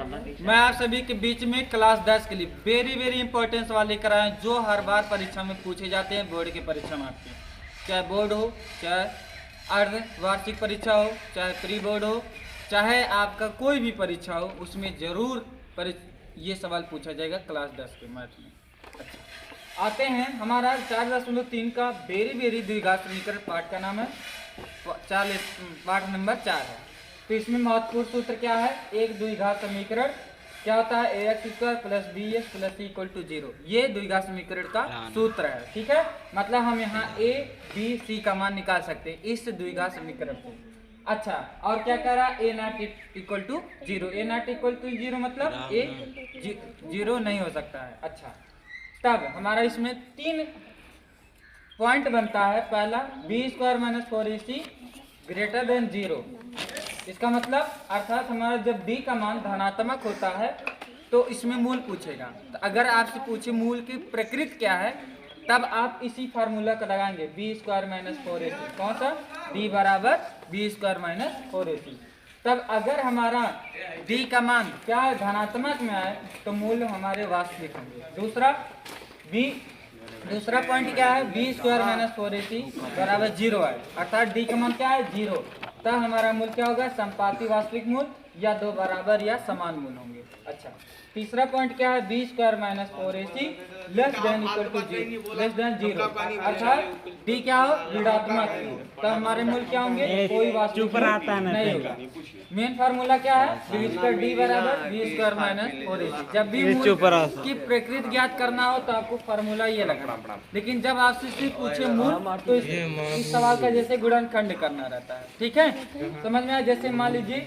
मैं आप सभी के बीच में क्लास 10 के लिए वेरी इंपॉर्टेंस वाले कराए जो हर बार परीक्षा में पूछे जाते हैं, बोर्ड की परीक्षा में आते हैं। चाहे बोर्ड हो, चाहे अर्ध वार्षिक परीक्षा हो, चाहे प्री बोर्ड हो, चाहे आपका कोई भी परीक्षा हो, उसमें जरूर ये सवाल पूछा जाएगा क्लास 10 के मैथ में। अच्छा, आते हैं हमारा 4.3 का वेरी द्विघात समीकरण पाठ का नाम है 40, पाठ नंबर 4 है। तो इसमें महत्वपूर्ण सूत्र क्या है? एक द्विघात समीकरण क्या होता है? ax² plus bx plus c equal to 0। ये द्विघात समीकरण का सूत्र है। ठीक है, मतलब हम यहाँ a b c का मान निकाल सकते हैं इस द्विघात समीकरण से। अच्छा, और क्या कह रहा है? a not equal to 0। a not equal to 0 मतलब a 0 नहीं हो सकता है। अच्छा, तब हमारा इसमें 3 पॉइंट बनता है। पहला, b² minus 4ac greater than 0। इसका मतलब अर्थात हमारा जब b का मान धनात्मक होता है तो इसमें मूल पूछेगा। तो अगर आपसे पूछे मूल की प्रकृति क्या है, तब आप इसी फार्मूला का लगाएंगे, b² माइनस 4ac। कौन सा? b बराबर b² माइनस 4ac। तब अगर हमारा b का मान क्या है? धनात्मक में आए तो मूल हमारे वास्तविक होंगे। दूसरा पॉइंट क्या है? b² माइनस 4ac बराबर 0 है, अर्थात d का मान क्या है? 0। तब हमारा मूल क्या होगा? संपाती वास्तविक मूल या दो बराबर या समान मूल होंगे। अच्छा, तीसरा पॉइंट क्या है? b² minus 4ac less than equal to 0, अर्थात d क्या हो? ऋणात्मक। तब हमारे मूल क्या होंगे? कोई वास्तविक नहीं होगा। मेन फार्मूला क्या है? d बराबर b² माइनस 4ac। जब भी मूल की प्रकृति ज्ञात करना हो तो आपको फार्मूला ये लगना, लेकिन जब आपसे सिर्फ पूछे मूल तो इस सवाल का जैसे गुणनखंड करना रहता है। ठीक है, समझ में आया? जैसे मान लीजिए